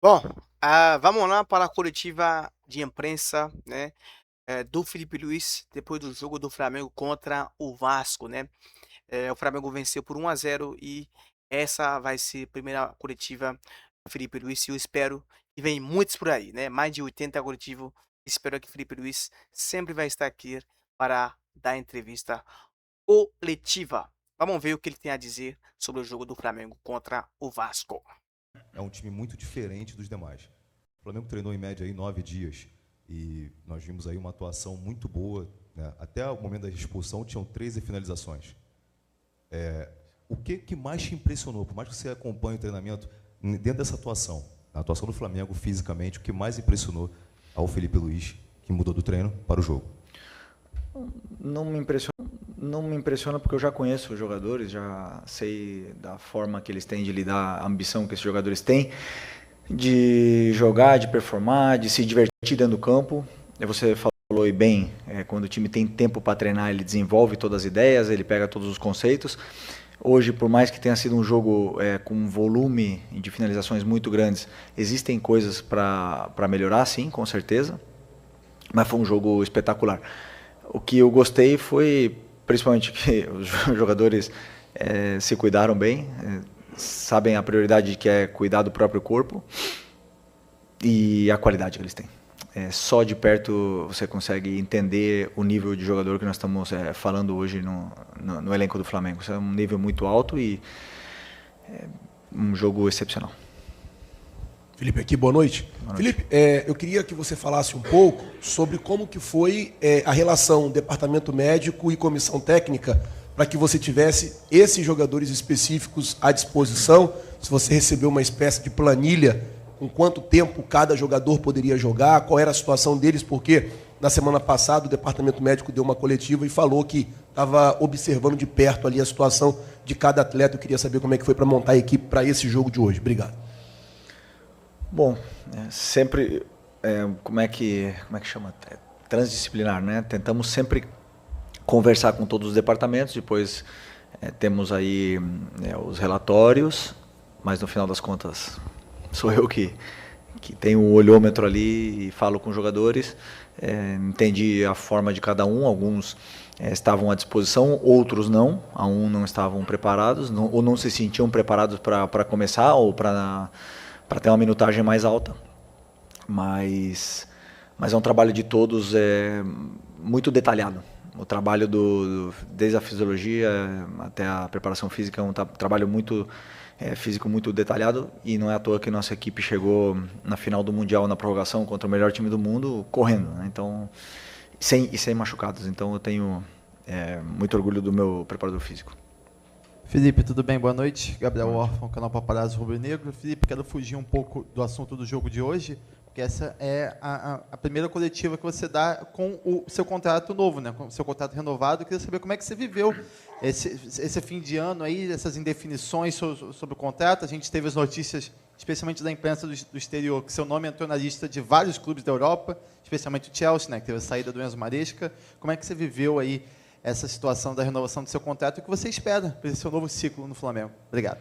Bom, vamos lá para a coletiva de imprensa, né, do Felipe Luiz, depois do jogo do Flamengo contra o Vasco, né. O Flamengo venceu por 1-0 e essa vai ser a primeira coletiva do Felipe Luiz e eu espero que vem muitos por aí, né, mais de 80 coletivo. Espero que Felipe Luiz sempre vai estar aqui para dar entrevista coletiva. Vamos ver o que ele tem a dizer sobre o jogo do Flamengo contra o Vasco. É um time muito diferente dos demais. O Flamengo treinou em média aí 9 dias e nós vimos aí uma atuação muito boa, né? Até o momento da expulsão tinham 13 finalizações. O que mais te impressionou, por mais que você acompanhe o treinamento, dentro dessa atuação, a atuação do Flamengo fisicamente, o que mais impressionou ao Felipe Luiz, que mudou do treino para o jogo? Não me impressiona porque eu já conheço os jogadores, já sei da forma que eles têm de lidar, a ambição que esses jogadores têm de jogar, de performar, de se divertir dentro do campo. Você falou e bem, quando o time tem tempo para treinar, ele desenvolve todas as ideias, ele pega todos os conceitos. Hoje, por mais que tenha sido um jogo com um volume de finalizações muito grandes, existem coisas para melhorar, sim, com certeza. Mas foi um jogo espetacular. O que eu gostei foi, principalmente, que os jogadores se cuidaram bem, sabem a prioridade que é cuidar do próprio corpo e a qualidade que eles têm. Só de perto você consegue entender o nível de jogador que nós estamos falando hoje no elenco do Flamengo. Isso é um nível muito alto e um jogo excepcional. Felipe aqui, boa noite. Boa noite. Felipe, eu queria que você falasse um pouco sobre como que foi a relação departamento médico e comissão técnica para que você tivesse esses jogadores específicos à disposição, se você recebeu uma espécie de planilha com quanto tempo cada jogador poderia jogar, qual era a situação deles, porque na semana passada o departamento médico deu uma coletiva e falou que estava observando de perto ali a situação de cada atleta. Eu queria saber como é que foi para montar a equipe para esse jogo de hoje. Obrigado. Bom, sempre, como é que chama? Transdisciplinar, né? Tentamos sempre conversar com todos os departamentos, depois temos aí os relatórios, mas no final das contas sou eu que tenho o olhômetro ali e falo com os jogadores, entendi a forma de cada um, alguns estavam à disposição, outros não, não estavam preparados, ou não se sentiam preparados para começar ou para ter uma minutagem mais alta, mas é um trabalho de todos muito detalhado. O trabalho desde a fisiologia até a preparação física é um trabalho muito físico muito detalhado, e não é à toa que nossa equipe chegou na final do Mundial na prorrogação contra o melhor time do mundo correndo, né? Então, sem machucados. Então eu tenho muito orgulho do meu preparador físico. Felipe, tudo bem? Boa noite. Gabriel Orfan, canal Paparazzo Rubro Negro. Felipe, quero fugir um pouco do assunto do jogo de hoje, porque essa é a primeira coletiva que você dá com o seu contrato novo, né? Com o seu contrato renovado. Eu queria saber como é que você viveu esse fim de ano aí, essas indefinições sobre o contrato. A gente teve as notícias, especialmente da imprensa do exterior, que seu nome entrou na lista de vários clubes da Europa, especialmente o Chelsea, né? Que teve a saída do Enzo Maresca. Como é que você viveu aí essa situação da renovação do seu contrato e o que você espera para esse seu novo ciclo no Flamengo? Obrigado.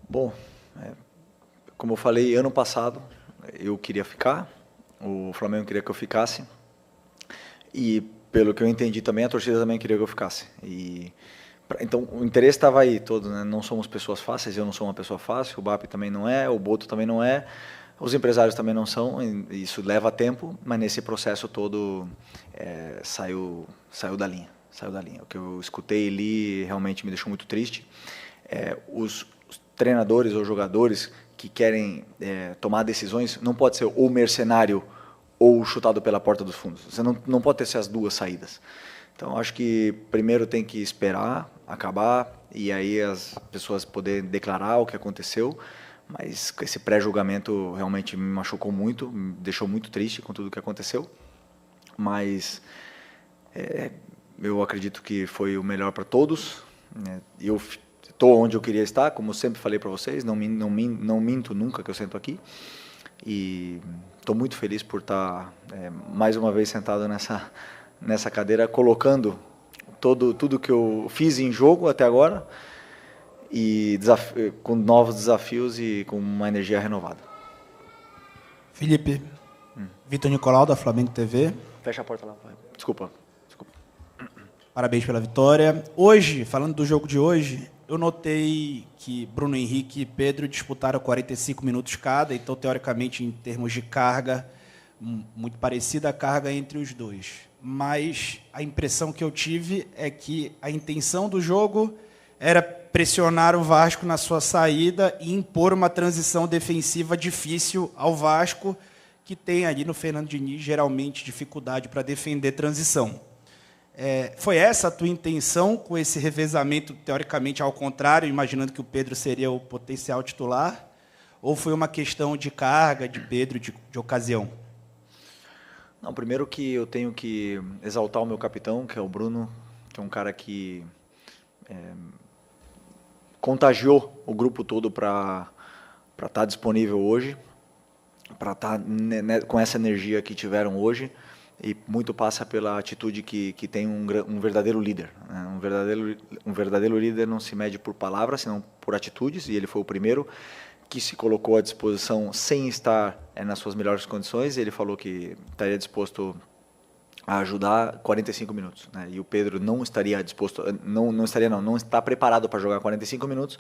Bom, como eu falei, ano passado eu queria ficar, o Flamengo queria que eu ficasse, e pelo que eu entendi também, a torcida também queria que eu ficasse. Então o interesse estava aí todo, né? Não somos pessoas fáceis, eu não sou uma pessoa fácil, o BAP também não é, o Boto também não é, os empresários também não são, isso leva tempo, mas nesse processo todo saiu da linha. O que eu escutei e li realmente me deixou muito triste. Os treinadores ou jogadores que querem tomar decisões, não pode ser ou mercenário ou chutado pela porta dos fundos. Você não pode ter essas duas saídas. Então, acho que primeiro tem que esperar, acabar, e aí as pessoas poderem declarar o que aconteceu. Mas esse pré-julgamento realmente me machucou muito, me deixou muito triste com tudo o que aconteceu. Mas eu acredito que foi o melhor para todos, né? Eu estou onde eu queria estar, como eu sempre falei para vocês, não minto nunca que eu sento aqui. E estou muito feliz por estar mais uma vez sentado nessa cadeira, colocando tudo que eu fiz em jogo até agora. e com novos desafios e com uma energia renovada. Felipe, Vitor Nicolau, da Flamengo TV. Fecha a porta lá. Desculpa. Parabéns pela vitória. Hoje, falando do jogo de hoje, eu notei que Bruno Henrique e Pedro disputaram 45 minutos cada, então, teoricamente, em termos de carga, muito parecida a carga entre os dois. Mas a impressão que eu tive é que a intenção do jogo era pressionar o Vasco na sua saída e impor uma transição defensiva difícil ao Vasco, que tem ali no Fernando Diniz, geralmente, dificuldade para defender transição. Foi essa a tua intenção com esse revezamento, teoricamente, ao contrário, imaginando que o Pedro seria o potencial titular? Ou foi uma questão de carga de Pedro, de ocasião? Não, primeiro que eu tenho que exaltar o meu capitão, que é o Bruno, que é um cara que contagiou o grupo todo para estar disponível hoje, para estar com essa energia que tiveram hoje. E muito passa pela atitude que tem um verdadeiro líder, né? Um verdadeiro líder não se mede por palavras, senão por atitudes, e ele foi o primeiro que se colocou à disposição sem estar nas suas melhores condições. Ele falou que estaria disposto a ajudar 45 minutos, né? E o Pedro não estaria disposto, não está preparado para jogar 45 minutos,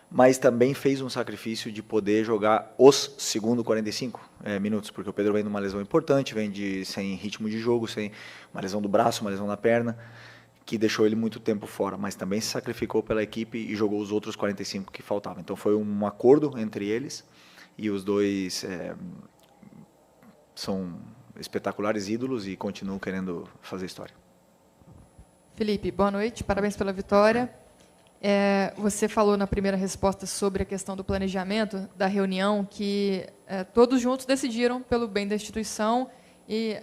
mas também fez um sacrifício de poder jogar os segundo 45 minutos, porque o Pedro vem de uma lesão importante, sem ritmo de jogo, sem uma lesão do braço, uma lesão na perna, que deixou ele muito tempo fora, mas também se sacrificou pela equipe e jogou os outros 45 que faltavam. Então foi um acordo entre eles, e os dois são espetaculares ídolos e continuam querendo fazer história. Felipe, boa noite, parabéns pela vitória. Você falou na primeira resposta sobre a questão do planejamento da reunião, que todos juntos decidiram pelo bem da instituição, e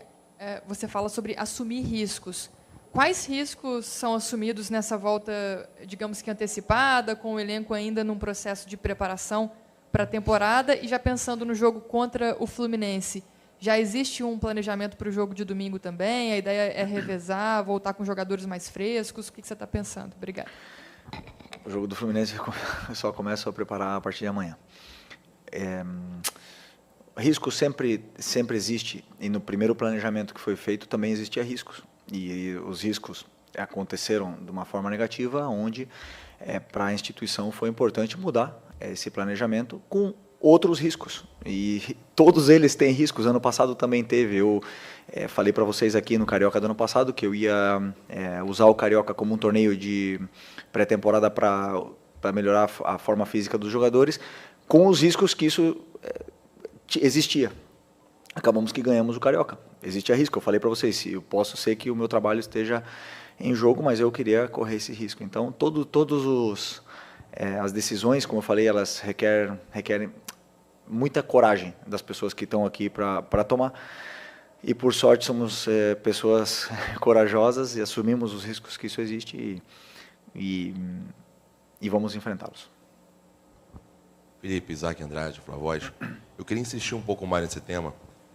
você fala sobre assumir riscos. Quais riscos são assumidos nessa volta, digamos que antecipada, com o elenco ainda num processo de preparação para a temporada, e já pensando no jogo contra o Fluminense? Já existe um planejamento para o jogo de domingo também? A ideia é revezar, voltar com jogadores mais frescos? O que você está pensando? Obrigada. O jogo do Fluminense eu só começo a preparar a partir de amanhã. Risco sempre existe, e no primeiro planejamento que foi feito também existia riscos. E os riscos aconteceram de uma forma negativa, onde para a instituição foi importante mudar esse planejamento com outros riscos. E todos eles têm riscos. Ano passado também teve. Eu falei para vocês aqui no Carioca do ano passado que eu ia usar o Carioca como um torneio de pré-temporada para melhorar a forma física dos jogadores, com os riscos que isso existia. Acabamos que ganhamos o Carioca. Existe risco. Eu falei para vocês, eu posso ser que o meu trabalho esteja em jogo, mas eu queria correr esse risco. Então, todos as decisões, como eu falei, elas requerem muita coragem das pessoas que estão aqui para tomar. E, por sorte, somos pessoas corajosas e assumimos os riscos que isso existe e vamos enfrentá-los. Felipe, Isaac Andrade, Flavoz. Eu queria insistir um pouco mais nesse tema.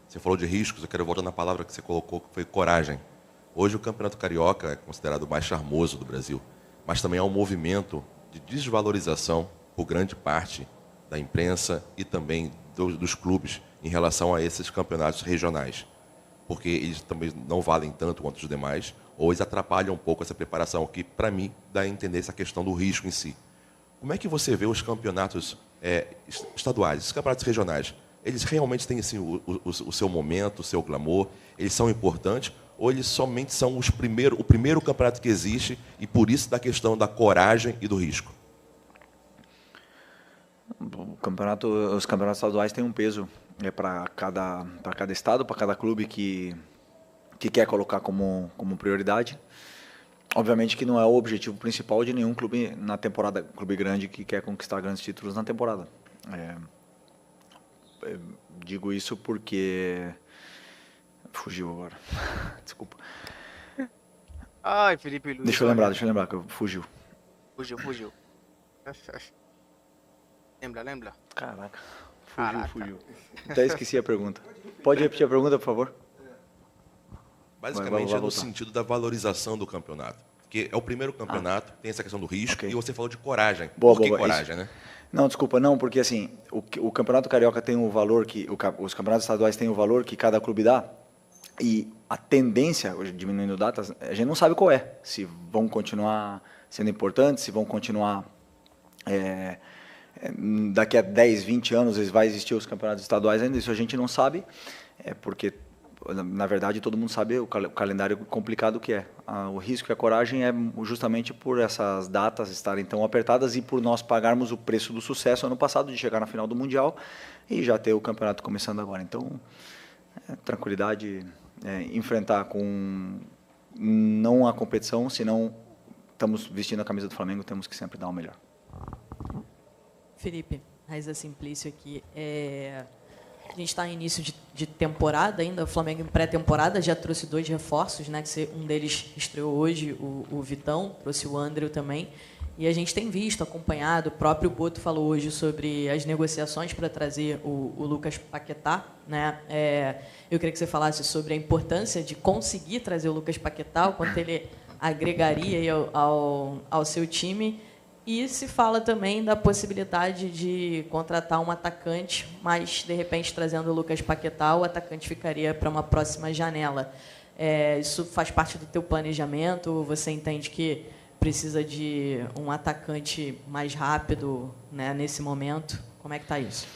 Você falou de riscos, eu quero voltar na palavra que você colocou, que foi coragem. Hoje o Campeonato Carioca é considerado o mais charmoso do Brasil, mas também há um movimento de desvalorização por grande parte da imprensa e também dos clubes em relação a esses campeonatos regionais, porque eles também não valem tanto quanto os demais, ou eles atrapalham um pouco essa preparação, que, para mim, dá a entender essa questão do risco em si. Como é que você vê os campeonatos estaduais, os campeonatos regionais? Eles realmente têm assim, o seu momento, o seu glamour? Eles são importantes? Ou eles somente são o primeiro campeonato que existe e, por isso, da questão da coragem e do risco? Os campeonatos estaduais têm um peso para cada estado, para cada clube que quer colocar como prioridade. Obviamente que não é o objetivo principal de nenhum clube na temporada, clube grande que quer conquistar grandes títulos na temporada. Digo isso porque fugiu agora. Desculpa. Ai, Felipe Luiz. Deixa eu lembrar que fugiu. Fugiu. Lembra? Caraca. Fugiu. Até esqueci a pergunta. Pode repetir a pergunta, por favor? Basicamente vai é no voltar. sentido da valorização do campeonato. Porque é o primeiro campeonato, tem essa questão do risco, Ok. e você falou de coragem. Boa, Por que boa, coragem, né? Não, desculpa, não, porque assim, o Campeonato Carioca tem o valor que, os campeonatos estaduais têm o valor que cada clube dá, e a tendência, hoje diminuindo datas, a gente não sabe qual é, se vão continuar sendo importantes, se vão continuar, daqui a 10, 20 anos vai existir os campeonatos estaduais ainda, isso a gente não sabe, porque, na verdade, todo mundo sabe o calendário complicado que é. O risco e a coragem é justamente por essas datas estarem tão apertadas e por nós pagarmos o preço do sucesso ano passado, de chegar na final do Mundial e já ter o campeonato começando agora. Então, tranquilidade, enfrentar com não a competição, senão estamos vestindo a camisa do Flamengo, temos que sempre dar o melhor. Felipe, Raiza Simplício aqui. A gente está em início de temporada ainda, o Flamengo em pré-temporada já trouxe 2 reforços, né? Que um deles estreou hoje, o Vitão, trouxe o André também. E a gente tem visto, acompanhado, o próprio Boto falou hoje sobre as negociações para trazer o Lucas Paquetá, né? Eu queria que você falasse sobre a importância de conseguir trazer o Lucas Paquetá, o quanto ele agregaria aí ao seu time. E se fala também da possibilidade de contratar um atacante, mas, de repente, trazendo o Lucas Paquetá, o atacante ficaria para uma próxima janela. Isso faz parte do teu planejamento? Você entende que precisa de um atacante mais rápido, né, nesse momento? Como é que está isso?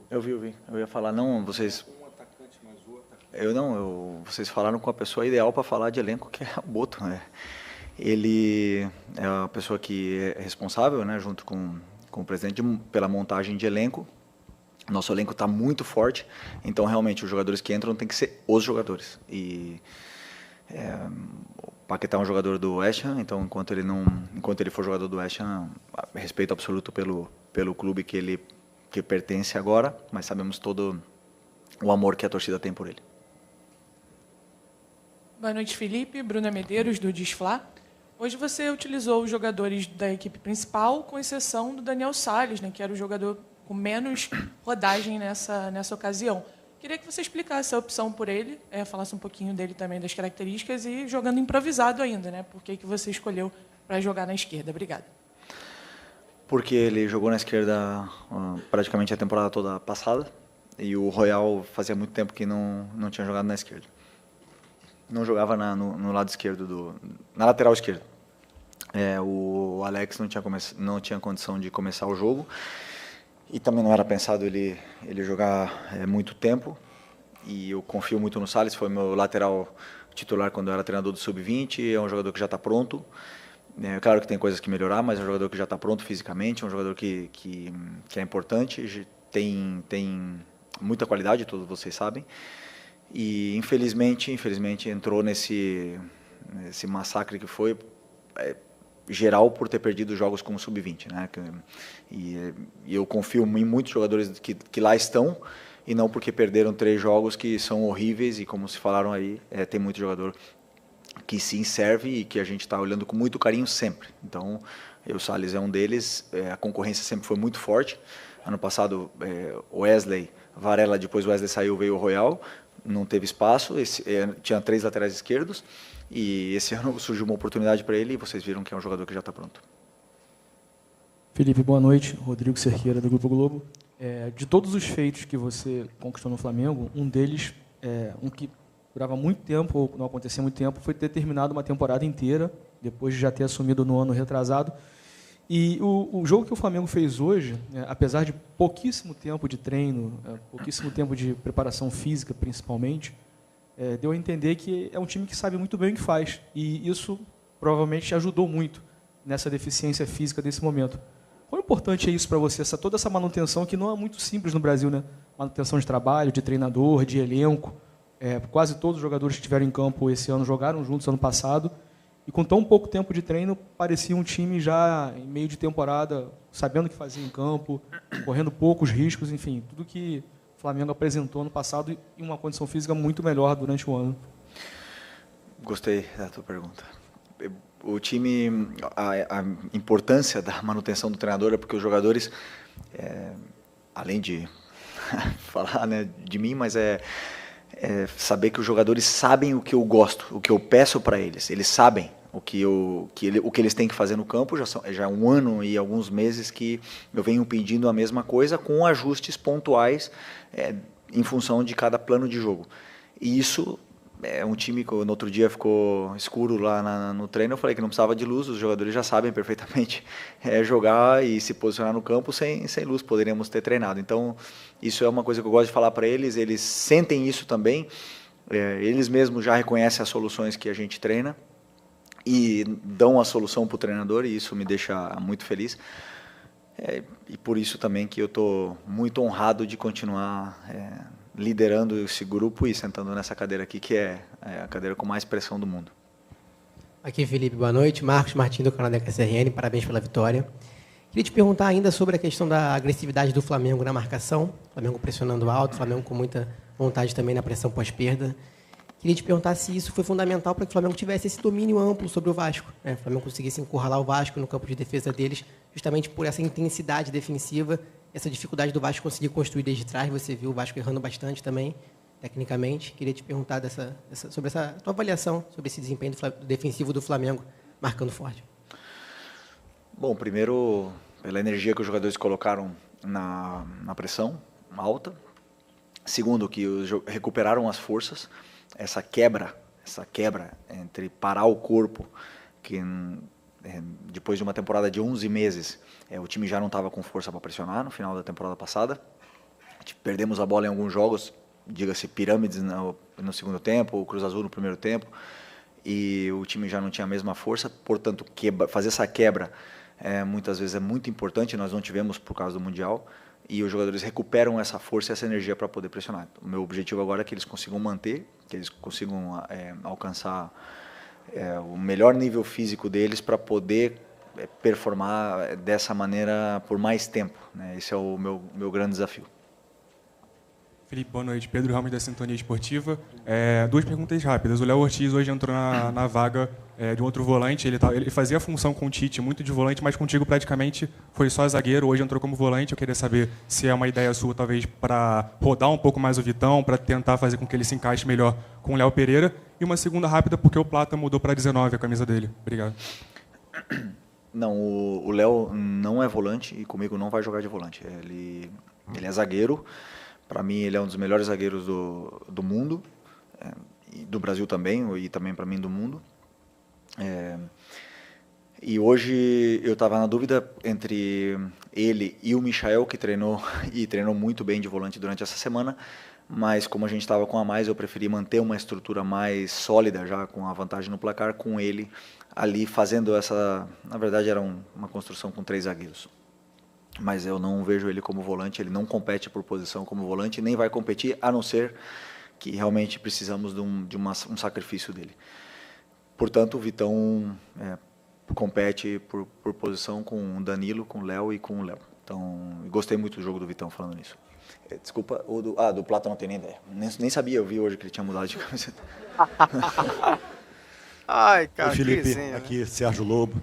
Eu vi. Eu ia falar, não, vocês... Vocês falaram com a pessoa ideal para falar de elenco, que é o Boto, né? Ele é a pessoa que é responsável, né, junto com o presidente, pela montagem de elenco. Nosso elenco está muito forte, então realmente os jogadores que entram tem que ser os jogadores. E o Paquetá é um jogador do West Ham, então enquanto ele for jogador do West Ham, respeito absoluto pelo clube que pertence agora, mas sabemos todo o amor que a torcida tem por ele. Boa noite, Felipe. Bruna Medeiros, do Desflá. Hoje você utilizou os jogadores da equipe principal, com exceção do Daniel Salles, né, que era o jogador com menos rodagem nessa ocasião. Queria que você explicasse a opção por ele, falasse um pouquinho dele também, das características, e jogando improvisado ainda, né? Por que você escolheu para jogar na esquerda? Obrigada. Porque ele jogou na esquerda praticamente a temporada toda passada, e o Royal fazia muito tempo que não tinha jogado na esquerda. Não jogava no lado esquerdo, na lateral esquerda. O Alex não tinha condição de começar o jogo, e também não era pensado ele jogar muito tempo, e eu confio muito no Salles, foi meu lateral titular quando eu era treinador do Sub-20, é um jogador que já está pronto. Claro que tem coisas que melhorar, mas é um jogador que já está pronto fisicamente, é um jogador que é importante, tem muita qualidade, todos vocês sabem. E infelizmente entrou nesse massacre que foi geral por ter perdido jogos como Sub-20, né? E eu confio em muitos jogadores que lá estão, e não porque perderam 3 jogos que são horríveis, e como se falaram aí, tem muito jogador que sim serve e que a gente está olhando com muito carinho sempre. Então, o Salles é um deles, a concorrência sempre foi muito forte. Ano passado, Wesley, Varela, depois o Wesley saiu, veio o Royal, não teve espaço, tinha 3 laterais esquerdos, e esse ano surgiu uma oportunidade para ele, e vocês viram que é um jogador que já está pronto. Felipe, boa noite. Rodrigo Cerqueira, do Grupo Globo. De todos os feitos que você conquistou no Flamengo, um deles, um que durava muito tempo, ou não acontecia muito tempo, foi ter terminado uma temporada inteira, depois de já ter assumido no ano retrasado. E o jogo que o Flamengo fez hoje, apesar de pouquíssimo tempo de treino, pouquíssimo tempo de preparação física, principalmente, deu a entender que é um time que sabe muito bem o que faz. E isso provavelmente ajudou muito nessa deficiência física desse momento. Quão importante é isso para você, toda essa manutenção, que não é muito simples no Brasil, né? Manutenção de trabalho, de treinador, de elenco. Quase todos os jogadores que estiveram em campo esse ano jogaram juntos ano passado. E com tão pouco tempo de treino, parecia um time já em meio de temporada, sabendo o que fazia em campo, correndo poucos riscos, enfim, tudo que o Flamengo apresentou no passado em uma condição física muito melhor durante o ano. Gostei da tua pergunta. O time, a importância da manutenção do treinador é porque os jogadores, além de falar, né, de mim, mas saber que os jogadores sabem o que eu gosto, o que eu peço para eles. Eles sabem o que eles têm que fazer no campo. Já é 1 ano e alguns meses que eu venho pedindo a mesma coisa, com ajustes pontuais em função de cada plano de jogo. E isso é um time que no outro dia ficou escuro lá no treino. Eu falei que não precisava de luz, os jogadores já sabem perfeitamente jogar e se posicionar no campo sem luz, poderíamos ter treinado. Então, isso é uma coisa que eu gosto de falar para eles, eles sentem isso também, eles mesmos já reconhecem as soluções que a gente treina e dão a solução para o treinador, e isso me deixa muito feliz. E por isso também que eu estou muito honrado de continuar liderando esse grupo e sentando nessa cadeira aqui, que é a cadeira com mais pressão do mundo. Aqui, Felipe, boa noite. Marcos Martins, do canal da KSRN, parabéns pela vitória. Queria te perguntar ainda sobre a questão da agressividade do Flamengo na marcação, Flamengo pressionando alto, Flamengo com muita vontade também na pressão pós-perda. Queria te perguntar se isso foi fundamental para que o Flamengo tivesse esse domínio amplo sobre o Vasco, né? O Flamengo conseguisse encurralar o Vasco no campo de defesa deles, justamente por essa intensidade defensiva, essa dificuldade do Vasco conseguir construir desde trás. Você viu o Vasco errando bastante também, tecnicamente. Queria te perguntar sobre essa tua avaliação sobre esse desempenho defensivo do Flamengo, marcando forte. Bom, primeiro, pela energia que os jogadores colocaram na pressão alta. Segundo, que recuperaram as forças. Essa quebra entre parar o corpo, que depois de uma temporada de 11 meses, o time já não estava com força para pressionar no final da temporada passada. Perdemos a bola em alguns jogos, diga-se Pirâmides no segundo tempo, o Cruz Azul no primeiro tempo, e o time já não tinha a mesma força. Portanto, fazer essa quebra muitas vezes é muito importante, nós não tivemos por causa do Mundial, e os jogadores recuperam essa força e essa energia para poder pressionar. O meu objetivo agora é que eles consigam manter, que eles consigam alcançar o melhor nível físico deles para poder performar dessa maneira por mais tempo, né? Esse é o meu grande desafio. Felipe, boa noite. Pedro Ramos, da Sintonia Esportiva. 2 perguntas rápidas. O Léo Ortiz hoje entrou na vaga de um outro volante. Ele fazia a função com o Tite muito de volante, mas contigo praticamente foi só zagueiro. Hoje entrou como volante. Eu queria saber se é uma ideia sua, talvez, para rodar um pouco mais o Vitão, para tentar fazer com que ele se encaixe melhor com o Léo Pereira. E uma segunda rápida, porque o Plata mudou para 19 a camisa dele. Obrigado. Não, o Léo não é volante e comigo não vai jogar de volante. Ele é zagueiro. Para mim, ele é um dos melhores zagueiros do mundo, e do Brasil também, e também para mim do mundo. E hoje eu estava na dúvida entre ele e o Michael, que treinou muito bem de volante durante essa semana, mas como a gente estava com a mais, eu preferi manter uma estrutura mais sólida, já com a vantagem no placar, com ele ali fazendo essa... Na verdade, era uma construção com 3 zagueiros. Mas eu não vejo ele como volante, ele não compete por posição como volante, nem vai competir, a não ser que realmente precisamos de um sacrifício dele. Portanto, o Vitão compete por posição com o Danilo, com o Léo e com o Léo. Então, gostei muito do jogo do Vitão falando nisso. Desculpa, do Plata não tenho nem ideia. Nem sabia, eu vi hoje que ele tinha mudado de camiseta. Ai, cara, Oi, Felipe, desenho, aqui né? Sérgio Lobo.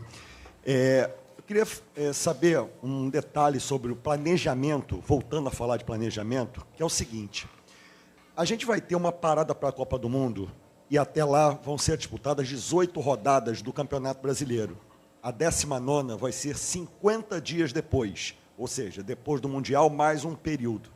Eu queria saber um detalhe sobre o planejamento, voltando a falar de planejamento, que é o seguinte: a gente vai ter uma parada para a Copa do Mundo e até lá vão ser disputadas 18 rodadas do Campeonato Brasileiro. A 19ª vai ser 50 dias depois, ou seja, depois do Mundial, mais um período.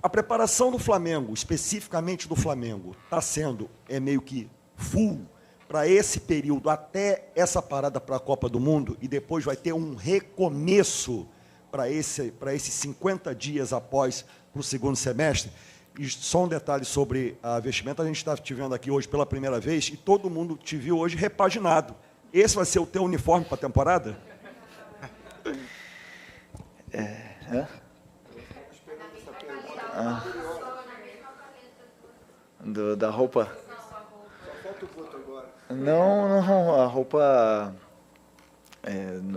A preparação do Flamengo, especificamente do Flamengo, está sendo meio que full para esse período, até essa parada para a Copa do Mundo, e depois vai ter um recomeço para esses 50 dias após, para o segundo semestre. E só um detalhe sobre a vestimenta: a gente está te vendo aqui hoje pela primeira vez e todo mundo te viu hoje repaginado. Esse vai ser o teu uniforme para a temporada? Da roupa? Não, a roupa...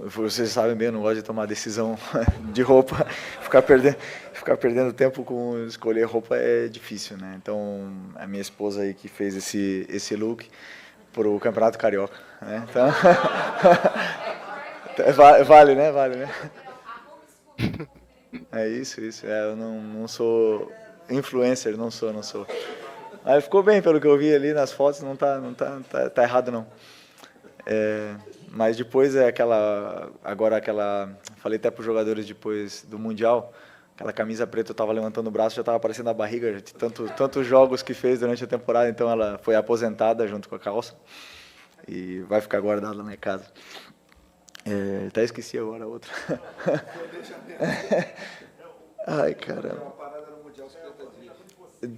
vocês sabem bem, eu não gosto de tomar decisão de roupa. Ficar perdendo tempo com escolher roupa é difícil, né? Então, a minha esposa aí que fez esse look para o Campeonato Carioca, né? Então, vale, né? É isso. Eu não sou influencer, não sou. Mas ficou bem, pelo que eu vi ali nas fotos, não tá errado não. Mas depois falei até para os jogadores depois do Mundial, aquela camisa preta eu estava levantando o braço, já estava aparecendo a barriga, de tantos jogos que fez durante a temporada, então ela foi aposentada junto com a calça e vai ficar guardada na minha casa. Até esqueci agora a outra. Ai, caramba.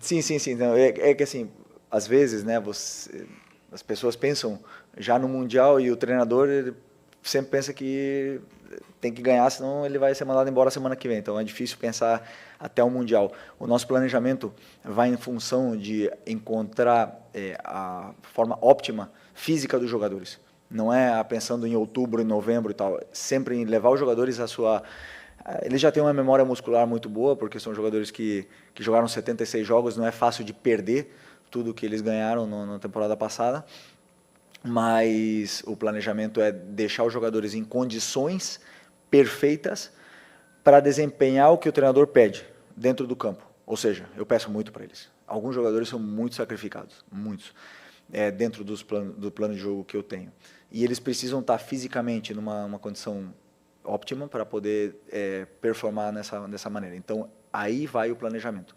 Sim. Não, é que assim, às vezes, né, as pessoas pensam já no Mundial e o treinador ele sempre pensa que tem que ganhar, senão ele vai ser mandado embora semana que vem. Então é difícil pensar até o Mundial. O nosso planejamento vai em função de encontrar a forma óptima física dos jogadores. Não é pensando em outubro, em novembro e tal. Sempre em levar os jogadores à sua... Eles já têm uma memória muscular muito boa, porque são jogadores que jogaram 76 jogos, não é fácil de perder tudo que eles ganharam na temporada passada, mas o planejamento é deixar os jogadores em condições perfeitas para desempenhar o que o treinador pede dentro do campo. Ou seja, eu peço muito para eles. Alguns jogadores são muito sacrificados, muitos, dentro do plano de jogo que eu tenho. E eles precisam estar fisicamente numa condição óptima para poder performar dessa maneira. Então, aí vai o planejamento.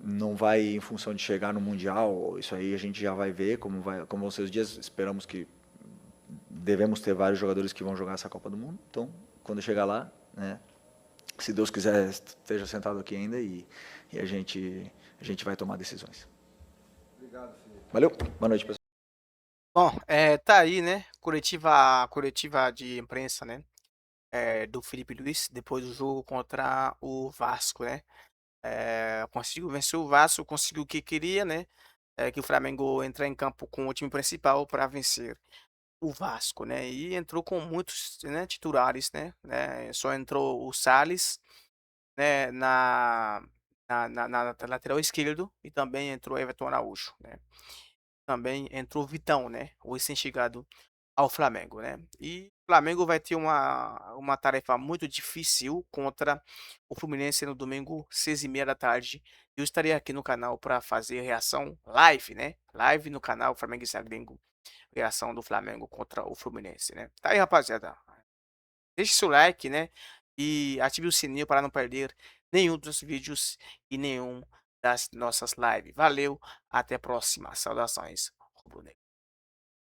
Não vai em função de chegar no Mundial, isso aí a gente já vai ver como vão ser os dias. Esperamos que devemos ter vários jogadores que vão jogar essa Copa do Mundo. Então, quando chegar lá, né, se Deus quiser, esteja sentado aqui ainda e a gente vai tomar decisões. Obrigado, Felipe. Valeu, boa noite, pessoal. Bom, tá aí, né? Coletiva de imprensa, né? Do Felipe Luiz, depois do jogo contra o Vasco, né? Conseguiu vencer o Vasco, conseguiu o que queria, né? Que o Flamengo entrar em campo com o time principal para vencer o Vasco, né? E entrou com muitos, né, titulares, né? Só entrou o Salles, né? Na lateral esquerdo e também entrou Everton Araújo, né? Também entrou o Vitão, né? O recém-chegado ao Flamengo, né? E o Flamengo vai ter uma tarefa muito difícil contra o Fluminense no domingo, 6h30 da tarde. Eu estarei aqui no canal para fazer reação live, né? Live no canal Flamengo e Gringo, reação do Flamengo contra o Fluminense, né? Tá aí, rapaziada. Deixe seu like, né? E ative o sininho para não perder nenhum dos vídeos e nenhum das nossas lives. Valeu, até a próxima. Saudações, rubro-negro.